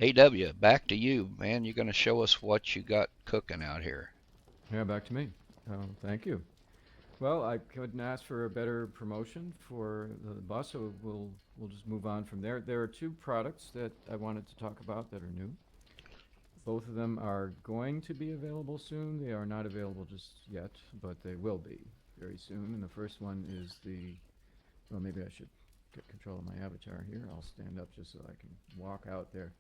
AW, back to you, man. You're going to show us what you got cooking out here. Yeah, back to me. Thank you. Well, I couldn't ask for a better promotion for the bus, so we'll just move on from there. There are two products that I wanted to talk about that are new. Both of them are going to be available soon. They are not available just yet, but they will be very soon. And the first one is well, maybe I should get control of my avatar here. I'll stand up just so I can walk out there.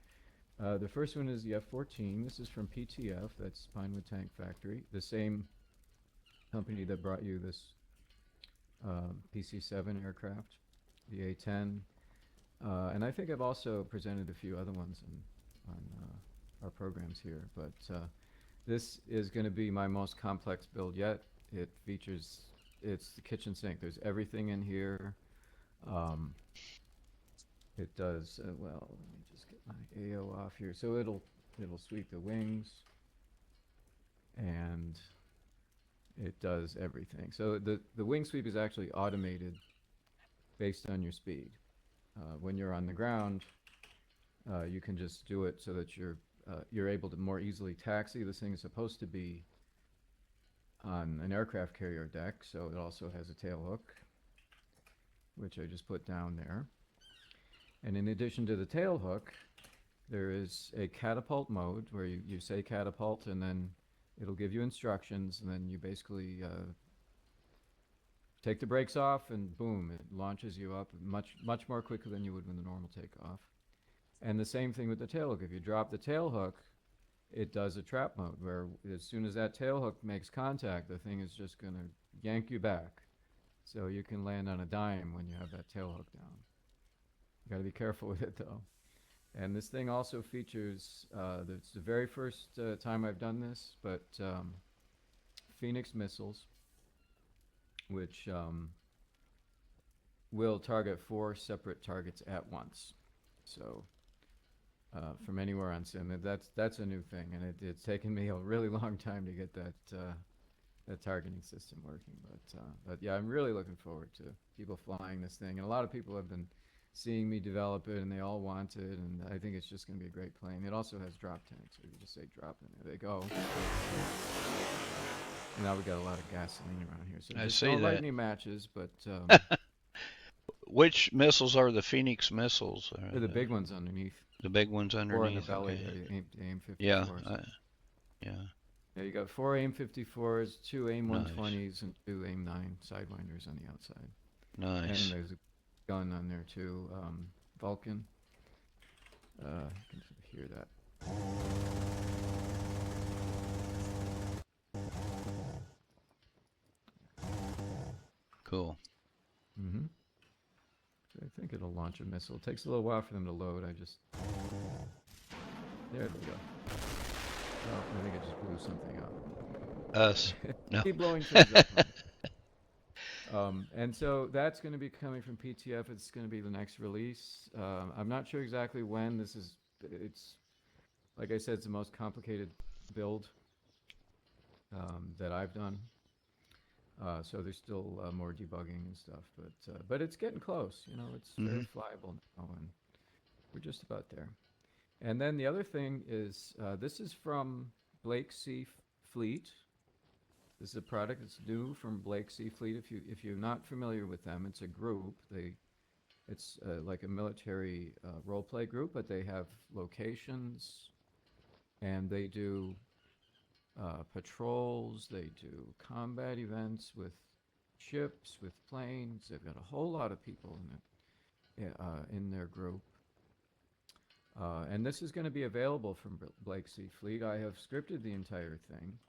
The first one is the F-14. This is from PTF, that's Pinewood Tank Factory, the same company that brought you this PC-7 aircraft, the A-10. And I think I've also presented a few other ones on our programs here. But this is going to be my most complex build yet. It's the kitchen sink. There's everything in here. It does, well, let me just get my AO off here. So it'll sweep the wings, and it does everything. So the wing sweep is actually automated based on your speed. When you're on the ground, you can just do it so that you're able to more easily taxi. This thing is supposed to be on an aircraft carrier deck, so it also has a tail hook, which I just put down there. And in addition to the tail hook, there is a catapult mode where you say catapult, and then it'll give you instructions, and then you basically take the brakes off, and boom, it launches you up much more quickly than you would with a normal takeoff. And the same thing with the tail hook. If you drop the tail hook, it does a trap mode where as soon as that tail hook makes contact, the thing is just going to yank you back. So you can land on a dime when you have that tail hook down. You got to be careful with it though. And this thing also features, it's the very first time I've done this, but Phoenix missiles, which will target 4 separate targets at once. So from anywhere on sim, that's a new thing, and it's taken me a really long time to get that targeting system working. But yeah, I'm really looking forward to people flying this thing, and a lot of people have been seeing me develop it, and they all want it, and I think it's just going to be a great plane. It also has drop tanks, so you just say drop, and there they go. And now we got a lot of gasoline around here, so I just see don't light that. any matches, but Which missiles are the Phoenix missiles? they're the big ones underneath, The big ones or in the underneath? belly Okay. there, the Yeah, AIM-54s. yeah, Yeah, you got 4 AIM-54s, 2 nice, AIM-120s, and 2 AIM-9 Sidewinders on the outside. And nice. there's a gun on there too, Vulcan. You can hear that. Cool. Mm-hmm. So I think it'll launch a missile. It takes a little while for them to load. There we go. Oh, I think I just blew something Us. up. No. Keep blowing things up. And so that's going to be coming from PTF. It's going to be the next release. I'm not sure exactly when. It's, like I said, it's the most complicated build that I've done. So there's still more debugging and stuff, but it's getting close. You know, it's Hmm. very flyable now, and we're just about there. And then the other thing is, this is from Blake Sea Fleet. This is a product that's new from Blake Sea Fleet. If you're not familiar with them, it's a group. It's like a military role play group, but they have locations, and they do patrols. They do combat events with ships, with planes. They've got a whole lot of people in their group. And this is going to be available from Blake Sea Fleet. I have scripted the entire thing.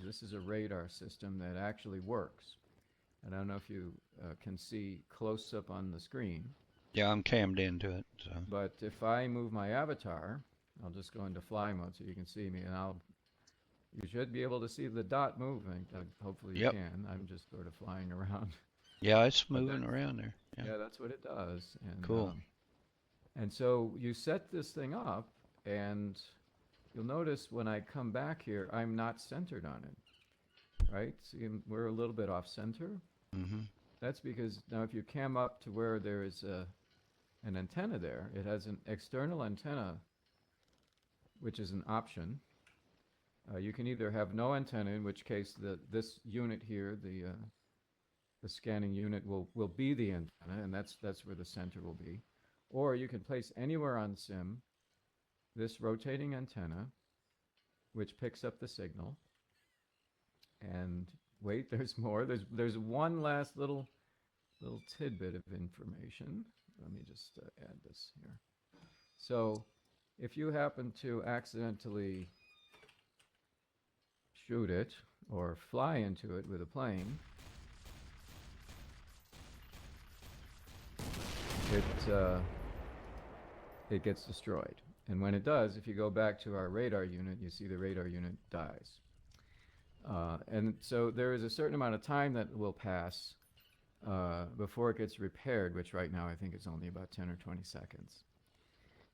This is a radar system that actually works. And I don't know if you can see close up on the screen, Yeah, I'm cammed into it. So. but if I move my avatar, I'll just go into fly mode so you can see me, and you should be able to see the dot moving. Hopefully you Yep. can. I'm just sort of flying around. Yeah, it's But moving around there. Yeah. yeah, that's what it does. Cool. And so you set this thing up, and you'll notice when I come back here, I'm not centered on it, right? See, we're a little bit off center. Hmm. That's because now if you cam up to where there is an antenna there, it has an external antenna which is an option. You can either have no antenna, in which case this unit here, the scanning unit will be the antenna, and that's where the center will be. Or you can place anywhere on SIM this rotating antenna, which picks up the signal. And wait, there's more. There's one last little tidbit of information. Let me just add this here. So if you happen to accidentally shoot it or fly into it with a plane, it gets destroyed. And when it does, if you go back to our radar unit, you see the radar unit dies. And so there is a certain amount of time that will pass before it gets repaired, which right now I think is only about 10 or 20 seconds.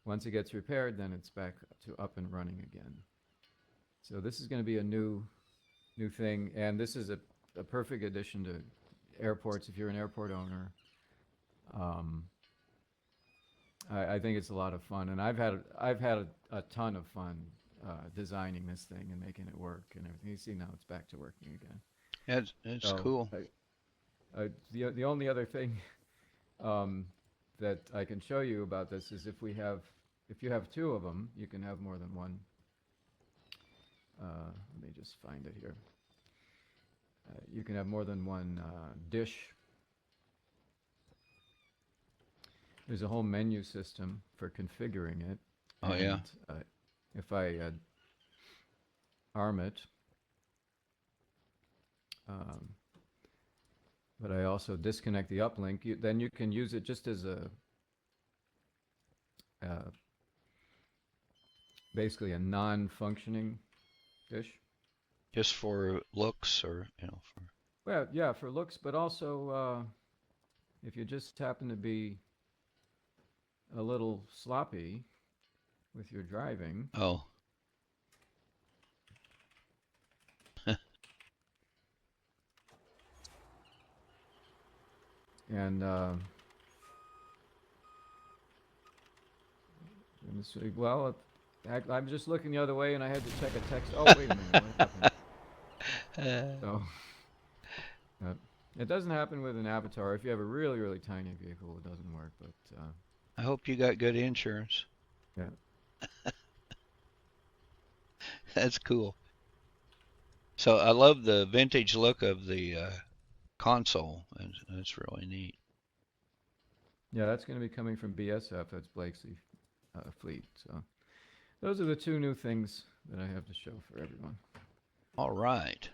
Once it gets repaired, then it's back to up and running again. So this is going to be a new thing, and this is a perfect addition to airports if you're an airport owner. I think it's a lot of fun, and I've had a ton of fun designing this thing and making it work and everything. You see now it's back to working again. It's cool. The only other thing that I can show you about this is if you have two of them, you can have more than one. Let me just find it here. You can have more than one dish. There's a whole menu system for configuring it. Oh, and, yeah. If I arm it, but I also disconnect the uplink, then you can use it just as a basically a non-functioning dish. Just for looks, or for. Well, yeah, for looks, but also if you just happen to be a little sloppy with your driving. Oh. And well, I'm just looking the other way, and I had to check a text. Oh, wait a minute, what happened? So it doesn't happen with an Avatar. If you have a really, really tiny vehicle, it doesn't work. But I hope you got good insurance. yeah, That's cool. So I love the vintage look of the console. That's really neat. yeah, that's going to be coming from BSF. That's Blakesley Fleet. So those are the two new things that I have to show for everyone. All right.